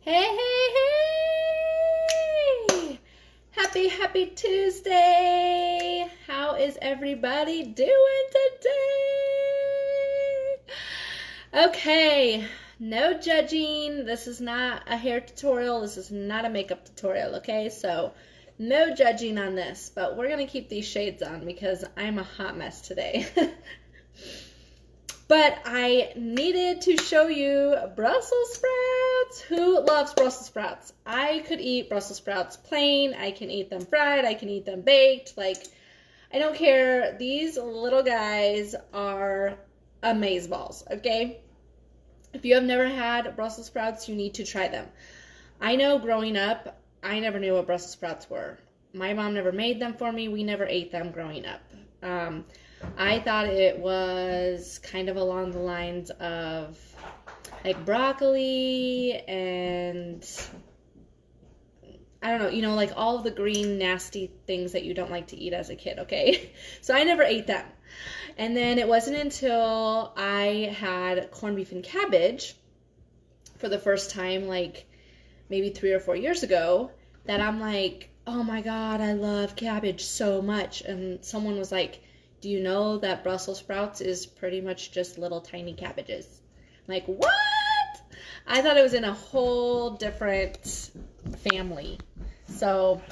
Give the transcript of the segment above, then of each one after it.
Hey, hey, hey! Happy Tuesday! How is everybody doing today? Okay, no judging. This is not a hair tutorial. This is not a makeup tutorial, okay? So, no judging on this, but we're going to keep these shades on because I'm a hot mess today. But I needed to show you Brussels sprouts. Who loves Brussels sprouts? I could eat Brussels sprouts plain. I can eat them fried. I can eat them baked. Like, I don't care. These little guys are amazeballs, okay? If you have never had Brussels sprouts, you need to try them. I know growing up, I never knew what Brussels sprouts were. My mom never made them for me. We never ate them growing up. I thought it was kind of along the lines of like broccoli and I don't know, like all of the green nasty things that you don't like to eat as a kid, okay? So I never ate them. And then it wasn't until I had corned beef and cabbage for the first time, like maybe 3 or 4 years ago, that I'm like, oh my God, I love cabbage so much. And someone was like, do you know that Brussels sprouts is pretty much just little tiny cabbages? I'm like, what? I thought it was in a whole different family. So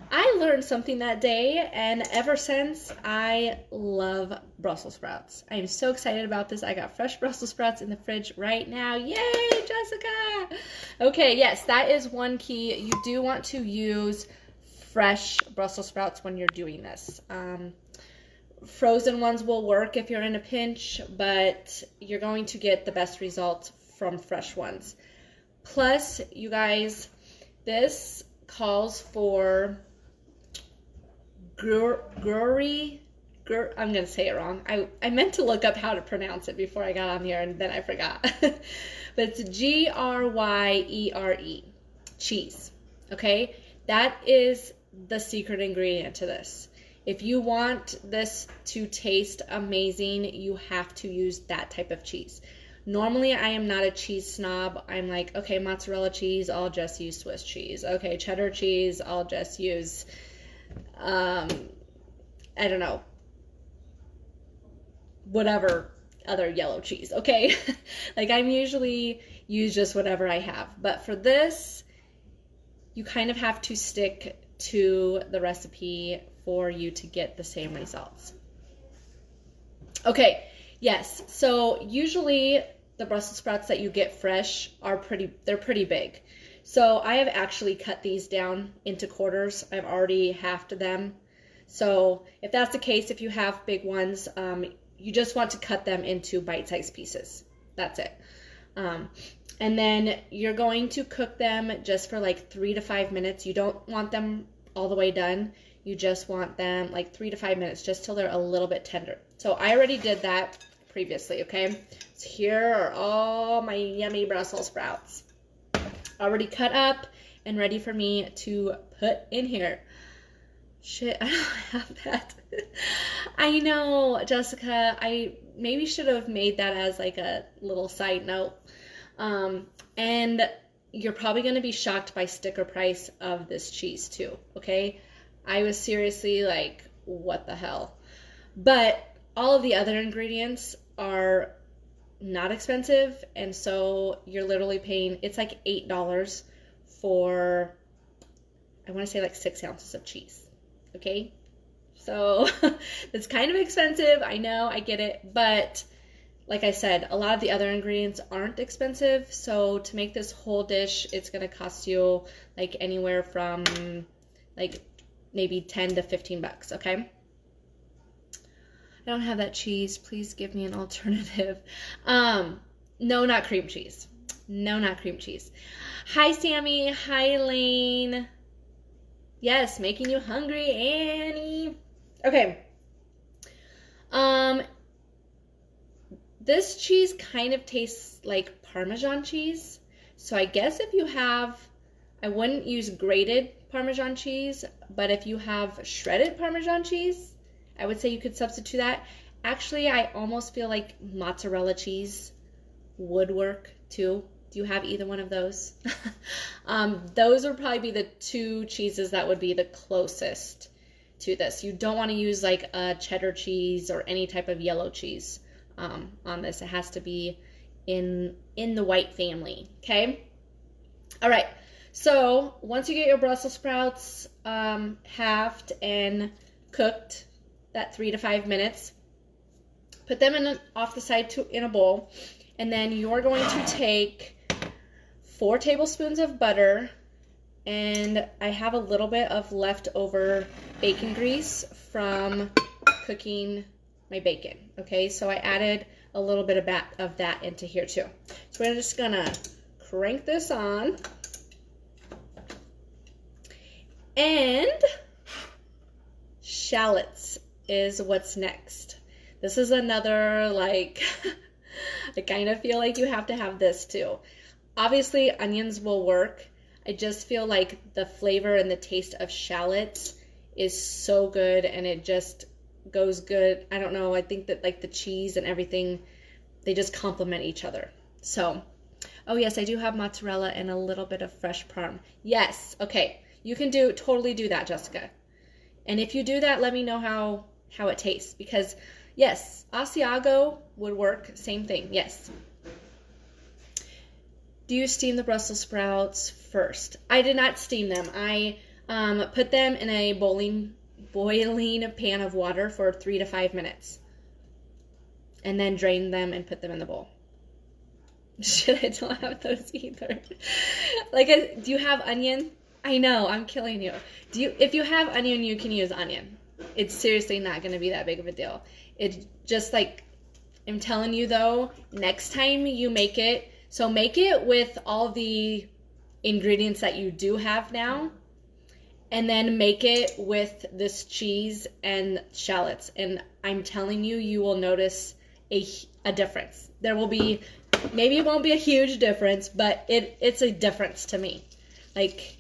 I learned something that day, and ever since, I love Brussels sprouts. I am so excited about this. I got fresh Brussels sprouts in the fridge right now. Yay, Jessica! Okay, yes, that is one key. You do want to use fresh Brussels sprouts when you're doing this. Frozen ones will work if you're in a pinch, but you're going to get the best results from fresh ones. Plus, you guys, this calls for I'm going to say it wrong. I meant to look up how to pronounce it before I got on here, and then I forgot. But it's Gruyere, cheese, okay? That is the secret ingredient to this. If you want this to taste amazing, you have to use that type of cheese. Normally, I am not a cheese snob. I'm like, okay, mozzarella cheese, I'll just use Swiss cheese. Okay, cheddar cheese, I'll just use, I don't know, whatever other yellow cheese, okay? Like, I'm usually use just whatever I have. But for this, you kind of have to stick to the recipe for you to get the same results. Okay, yes, so usually the Brussels sprouts that you get fresh they're pretty big. So I have actually cut these down into quarters. I've already halved them. So if that's the case, if you have big ones, you just want to cut them into bite-sized pieces. That's it. And then you're going to cook them just for like 3 to 5 minutes. You don't want them all the way done. You just want them like 3 to 5 minutes, just till they're a little bit tender. So I already did that previously, okay? So here are all my yummy Brussels sprouts. Already cut up and ready for me to put in here. Shit, I don't have that. I know, Jessica, I maybe should have made that as like a little side note. And you're probably going to be shocked by sticker price of this cheese too, okay? I was seriously like, what the hell? But all of the other ingredients are not expensive, and so you're literally paying, it's like $8 for, I want to say like 6 ounces of cheese, okay? So it's kind of expensive, I know, I get it, but like I said, a lot of the other ingredients aren't expensive, so to make this whole dish, it's going to cost you like anywhere from like maybe 10 to 15 bucks, okay? I don't have that cheese. Please give me an alternative. No, not cream cheese. No, not cream cheese. Hi, Sammy. Hi, Lane. Yes, making you hungry, Annie. Okay. This cheese kind of tastes like Parmesan cheese. So I guess if you have, I wouldn't use grated Parmesan cheese, but if you have shredded Parmesan cheese, I would say you could substitute that. Actually, I almost feel like mozzarella cheese would work too. Do you have either one of those? Those would probably be the two cheeses that would be the closest to this. You don't want to use like a cheddar cheese or any type of yellow cheese on this. It has to be in the white family, okay? All right, so once you get your Brussels sprouts halved and cooked, that 3 to 5 minutes, put them off the side in a bowl, and then you're going to take 4 tablespoons of butter, and I have a little bit of leftover bacon grease from cooking my bacon, okay? So I added a little bit of that into here too. So we're just gonna crank this on, and shallots is what's next. This is another, like, I kind of feel like you have to have this too. Obviously, onions will work. I just feel like the flavor and the taste of shallots is so good, and it just goes good. I don't know. I think that like the cheese and everything, they just complement each other. So, oh yes, I do have mozzarella and a little bit of fresh parm. Yes. Okay. You can totally do that, Jessica. And if you do that, let me know how it tastes, because yes, Asiago would work. Same thing. Yes. Do you steam the Brussels sprouts first? I did not steam them. I put them in a boiling pan of water for 3 to 5 minutes, and then drain them and put them in the bowl. Shit, I don't have those either. Like, do you have onion? I know, I'm killing you. If you have onion, you can use onion. It's seriously not going to be that big of a deal. It's just like, I'm telling you though, next time you make it, so make it with all the ingredients that you do have now, and then make it with this cheese and shallots. And I'm telling you, you will notice a difference. There will be, maybe it won't be a huge difference, but it's a difference to me. Like,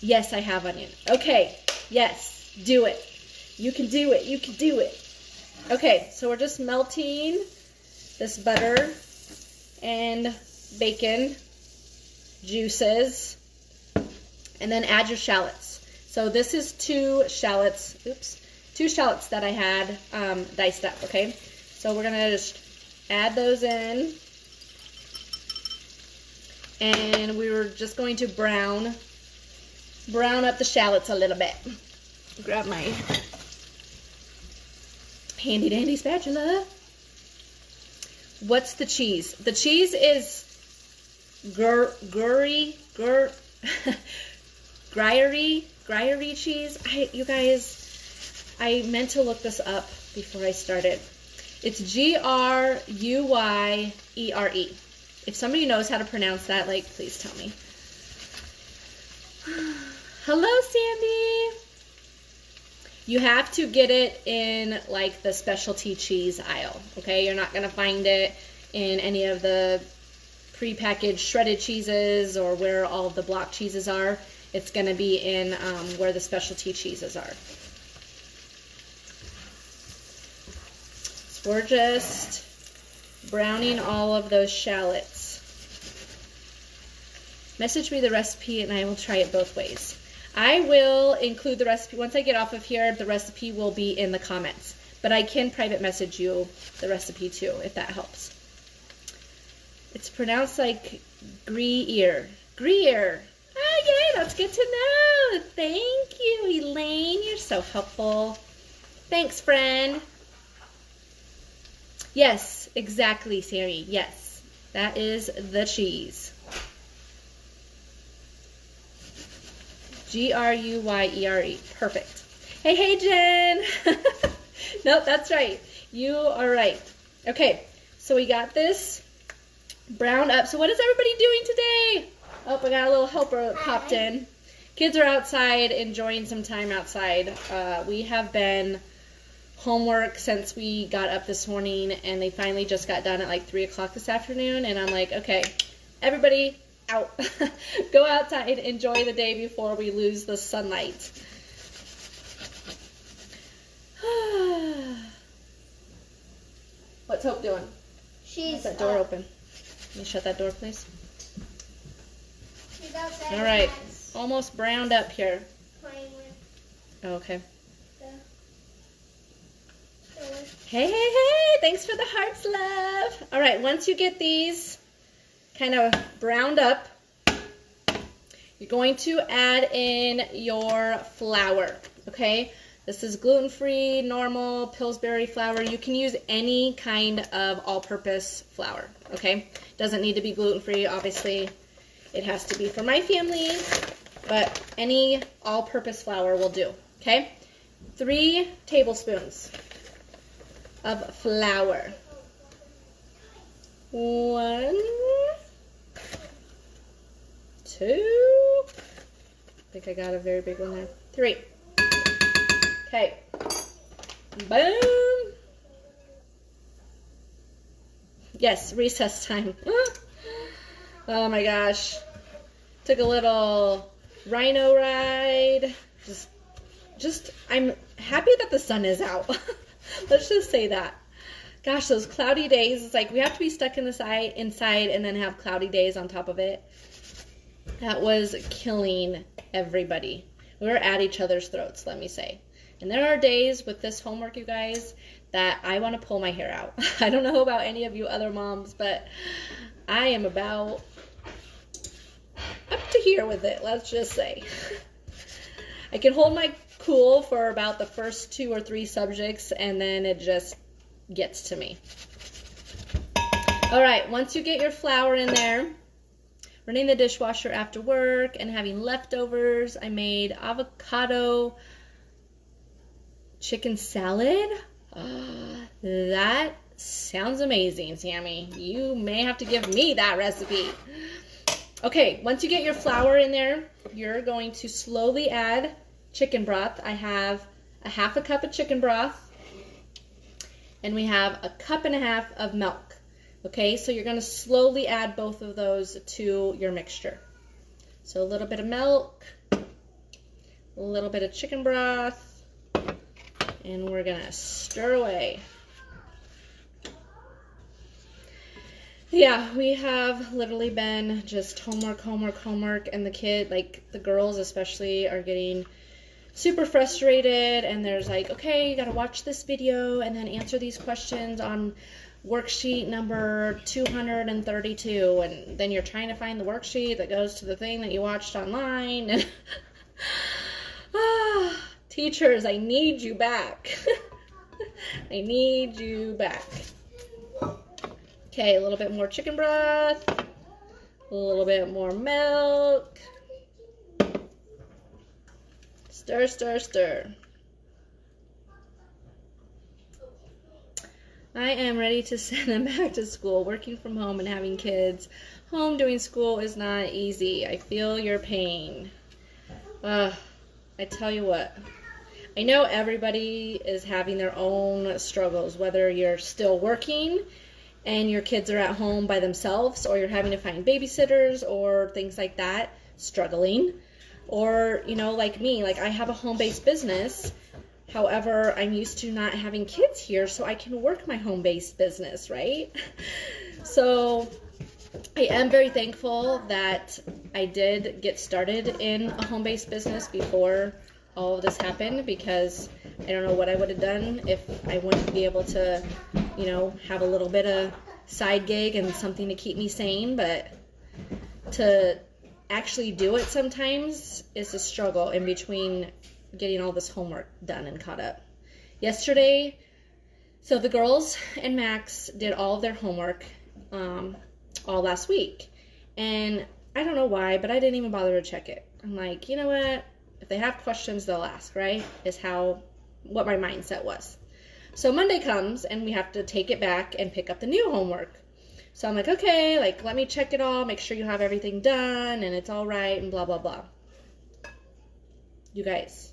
yes, I have onion. Okay, yes, do it. You can do it. You can do it. Okay, so we're just melting this butter and bacon juices, and then add your shallots. So this is 2 shallots that I had diced up, okay? So we're gonna just add those in, and we were just going to brown up the shallots a little bit. Grab my handy dandy spatula. What's the cheese? The cheese is Gruyere cheese. You guys, I meant to look this up before I started. It's Gruyere. If somebody knows how to pronounce that, like, please tell me. Hello, Sandy. You have to get it in like the specialty cheese aisle, okay? You're not going to find it in any of the prepackaged shredded cheeses or where all of the block cheeses are. It's going to be in where the specialty cheeses are. So we're just browning all of those shallots. Message me the recipe and I will try it both ways. I will include the recipe. Once I get off of here, the recipe will be in the comments. But I can private message you the recipe too, if that helps. It's pronounced like Gruyere. Gruyere. Oh, yay, that's good to know. Thank you, Elaine. You're so helpful. Thanks, friend. Yes, exactly, Sari. Yes, that is the cheese. Gruyere. Perfect. Hey, Jen. Nope, that's right. You are right. Okay, so we got this browned up. So what is everybody doing today? Oh, we got a little helper popped in. Kids are outside enjoying some time outside. We have been homework since we got up this morning, and they finally just got done at like 3 o'clock this afternoon, and I'm like, okay, everybody out. Go outside, enjoy the day before we lose the sunlight. What's Hope doing? Leave that door open. Can you shut that door, please? She's outside. All right. Almost browned up here. Playing with Oh, okay. the Hey, hey, hey. Thanks for the hearts, love. All right. Once you get these kind of browned up, you're going to add in your flour, okay? This is gluten-free, normal, Pillsbury flour. You can use any kind of all-purpose flour, okay? Doesn't need to be gluten-free, obviously. It has to be for my family, but any all-purpose flour will do, okay? 3 tablespoons of flour. 1, 2, I think I got a very big one there. 3. Okay. Boom. Yes, recess time. Oh my gosh. Took a little rhino ride. I'm happy that the sun is out. Let's just say that. Gosh, those cloudy days, it's like we have to be stuck inside and then have cloudy days on top of it. That was killing everybody. We were at each other's throats, let me say. And there are days with this homework, you guys, that I want to pull my hair out. I don't know about any of you other moms, but I am about up to here with it, let's just say. I can hold my cool for about the first 2 or 3 subjects, and then it just gets to me. All right, once you get your flour in there, running the dishwasher after work and having leftovers, I made avocado chicken salad. That sounds amazing, Sammy. You may have to give me that recipe. Okay, once you get your flour in there, you're going to slowly add chicken broth. I have a half a cup of chicken broth, and we have a cup and a half of milk. Okay, so you're going to slowly add both of those to your mixture. So a little bit of milk, a little bit of chicken broth, and we're going to stir away. Yeah, we have literally been just homework, and the girls especially are getting super frustrated, and there's like, okay, you got to watch this video and then answer these questions on worksheet number 232, and then you're trying to find the worksheet that goes to the thing that you watched online. And teachers, I need you back. I need you back. Okay, a little bit more chicken broth, a little bit more milk. Stir, stir, stir. I am ready to send them back to school. Working from home and having kids home doing school is not easy. I feel your pain. I tell you what. I know everybody is having their own struggles, whether you're still working and your kids are at home by themselves, or you're having to find babysitters or things like that, struggling. Or, you know, like me, like I have a home-based business. However, I'm used to not having kids here, so I can work my home-based business, right? So I am very thankful that I did get started in a home-based business before all of this happened, because I don't know what I would have done if I wouldn't be able to, you know, have a little bit of side gig and something to keep me sane. But to actually do it sometimes is a struggle in between getting all this homework done and caught up. Yesterday, so the girls and Max did all of their homework all last week, and I don't know why, but I didn't even bother to check it. I'm like, you know what? If they have questions, they'll ask, right? Is what my mindset was. So Monday comes, and we have to take it back and pick up the new homework. So I'm like, okay, like, let me check it all, make sure you have everything done, and it's all right, and blah, blah, blah. You guys,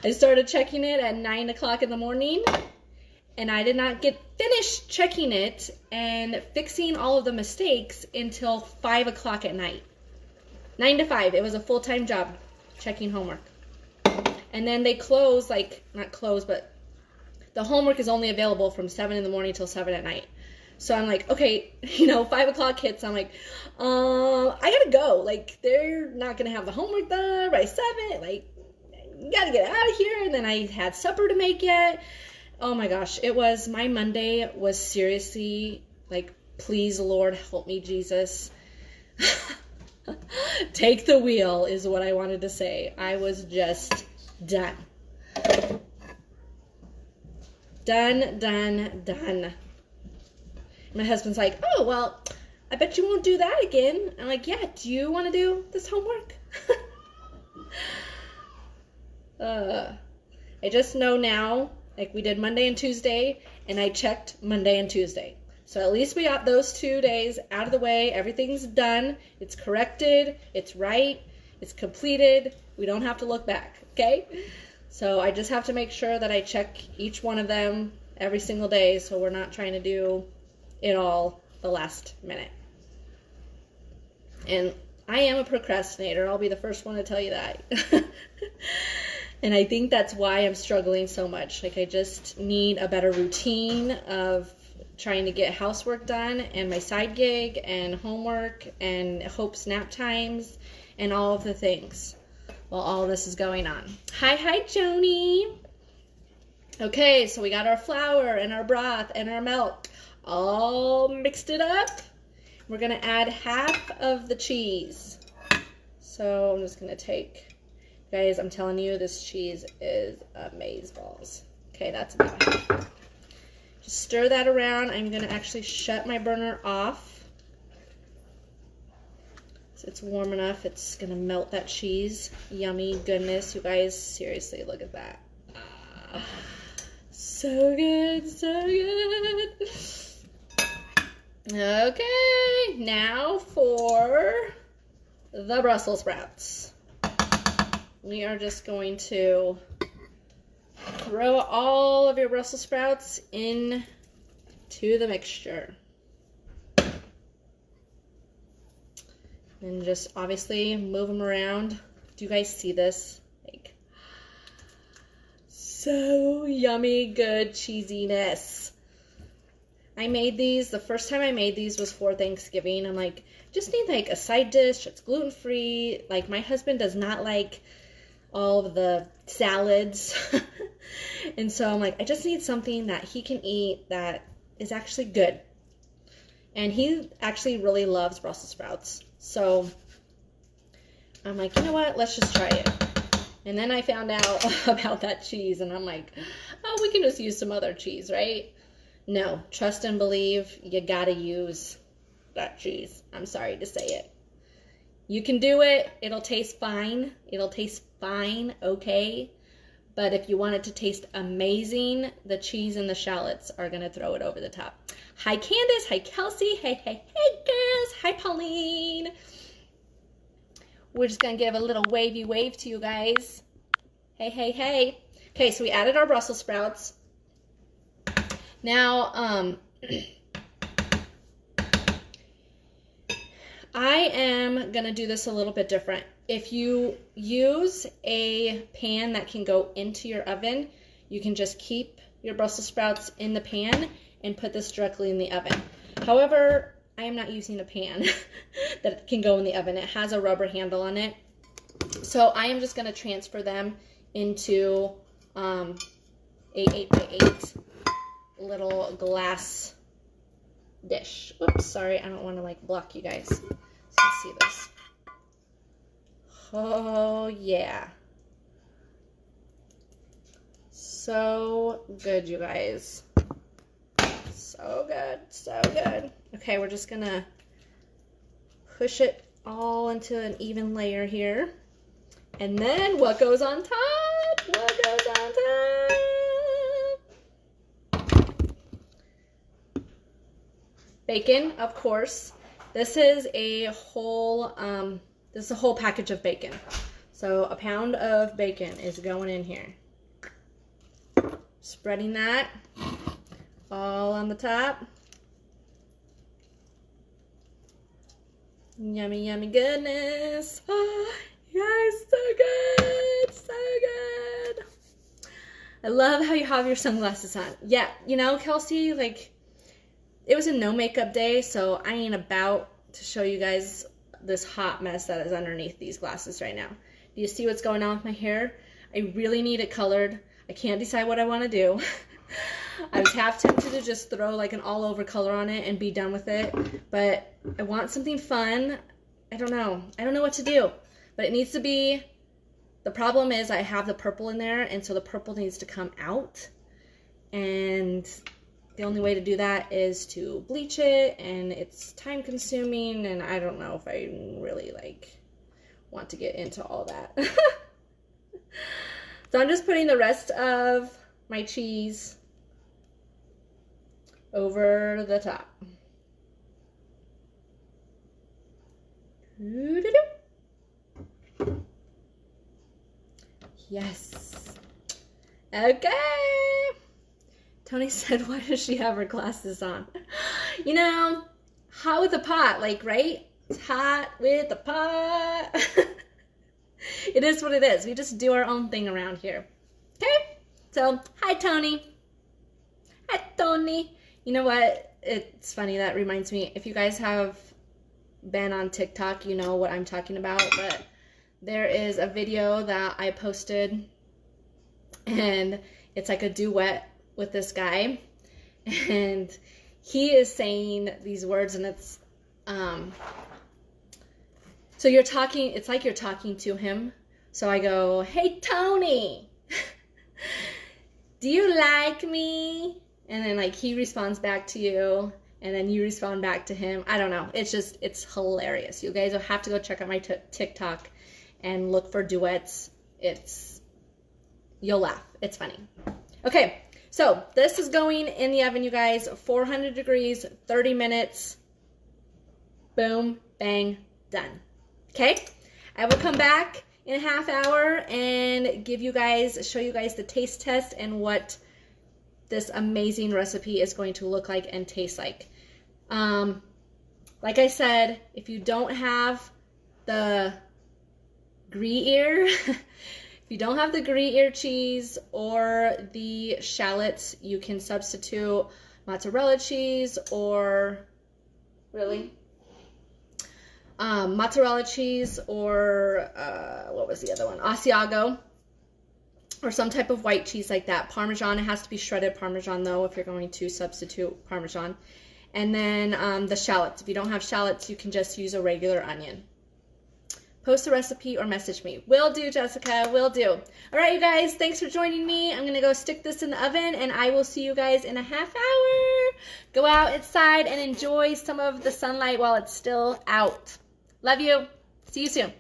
I started checking it at 9 o'clock in the morning, and I did not get finished checking it and fixing all of the mistakes until 5 o'clock at night. 9 to 5. It was a full-time job checking homework. And then they close, like, not close, but the homework is only available from 7 in the morning till 7 at night. So I'm like, okay, you know, 5 o'clock hits. I'm like, I gotta go. Like, they're not gonna have the homework done by 7. Like, you gotta get out of here. And then I had supper to make yet. Oh my gosh, my Monday was seriously like, please, Lord, help me, Jesus. Take the wheel is what I wanted to say. I was just done. Done. My husband's like, oh, well, I bet you won't do that again. I'm like, yeah, do you want to do this homework? I just know now, like we did Monday and Tuesday, and I checked Monday and Tuesday. So at least we got those 2 days out of the way. Everything's done. It's corrected. It's right. It's completed. We don't have to look back, okay? So I just have to make sure that I check each one of them every single day so we're not trying to do it all the last minute. And I am a procrastinator. I'll be the first one to tell you that. And I think that's why I'm struggling so much. Like, I just need a better routine of trying to get housework done and my side gig and homework and Hope's nap times and all of the things while all this is going on. Hi, Joni. Okay, so we got our flour and our broth and our milk all mixed it up. We're going to add half of the cheese. So I'm just going to take, guys, I'm telling you, this cheese is amazeballs. Okay, that's about half. Just stir that around. I'm going to actually shut my burner off. So it's warm enough. It's going to melt that cheese. Yummy goodness. You guys, seriously, look at that. So good, so good. Okay, now for the Brussels sprouts. We are just going to throw all of your Brussels sprouts in to the mixture. And just obviously move them around. Do you guys see this? Like, so yummy, good cheesiness. I made these, the first time I made these was for Thanksgiving. I'm like, just need like a side dish that's gluten-free. Like, my husband does not like all of the salads. And so I'm like, I just need something that he can eat that is actually good. And he actually really loves Brussels sprouts. So I'm like, you know what? Let's just try it. And then I found out about that cheese, and I'm like, oh, we can just use some other cheese, right? No, trust and believe, you gotta use that cheese. I'm sorry to say it. You can do it. It'll taste fine. It'll taste fine, okay? But if you want it to taste amazing, the cheese and the shallots are going to throw it over the top. Hi, Candace. Hi, Kelsey. Hey, girls. Hi, Pauline. We're just going to give a little wavy wave to you guys. Hey. Okay, so we added our Brussels sprouts. Now, I am going to do this a little bit different. If you use a pan that can go into your oven, you can just keep your Brussels sprouts in the pan and put this directly in the oven. However, I am not using a pan that can go in the oven. It has a rubber handle on it. So I am just going to transfer them into a 8x8 little glass dish. Oops, sorry, I don't want to like block you guys. So let's see this. Oh yeah. So good, you guys. So good, so good. Okay, we're just gonna push it all into an even layer here. And then what goes on top? What goes on top? Bacon, of course. This is a whole package of bacon. So a pound of bacon is going in here. Spreading that all on the top. Yummy, yummy goodness. Oh, guys, so good, so good. I love how you have your sunglasses on. Yeah, you know, Kelsey, like, it was a no makeup day, so I ain't about to show you guys this hot mess that is underneath these glasses right now. Do you see what's going on with my hair? I really need it colored. I can't decide what I want to do. I was half tempted to just throw like an all over color on it and be done with it, but I want something fun. I don't know what to do, but it needs to be, the problem is I have the purple in there, and so the purple needs to come out, and the only way to do that is to bleach it, and it's time consuming, and I don't know if I really like want to get into all that. So I'm just putting the rest of my cheese over the top. Yes. Okay. Tony said, why does she have her glasses on? You know, hot with the pot, like, right? It's hot with the pot. It is what it is. We just do our own thing around here. Okay? So, hi, Tony. Hi, Tony. You know what? It's funny. That reminds me. If you guys have been on TikTok, you know what I'm talking about. But there is a video that I posted, and it's like a duet with this guy. And he is saying these words, and it's, so you're talking, it's like you're talking to him. So I go, hey, Tony, do you like me? And then like he responds back to you, and then you respond back to him. I don't know. It's just, it's hilarious. You guys will have to go check out my TikTok and look for duets. You'll laugh. It's funny. Okay, so this is going in the oven, you guys, 400 degrees, 30 minutes. Boom, bang, done. Okay, I will come back in a half hour and show you guys the taste test and what this amazing recipe is going to look like and taste like. Like I said, if you don't have the Gruyere, if you don't have the Gruyere cheese or the shallots, you can substitute mozzarella cheese or, really? Mozzarella cheese or, what was the other one? Asiago, or some type of white cheese like that. Parmesan, it has to be shredded Parmesan though if you're going to substitute Parmesan. And then the shallots. If you don't have shallots, you can just use a regular onion. Post a recipe or message me. Will do, Jessica, will do. All right, you guys, thanks for joining me. I'm going to go stick this in the oven, and I will see you guys in a half hour. Go out inside and enjoy some of the sunlight while it's still out. Love you. See you soon.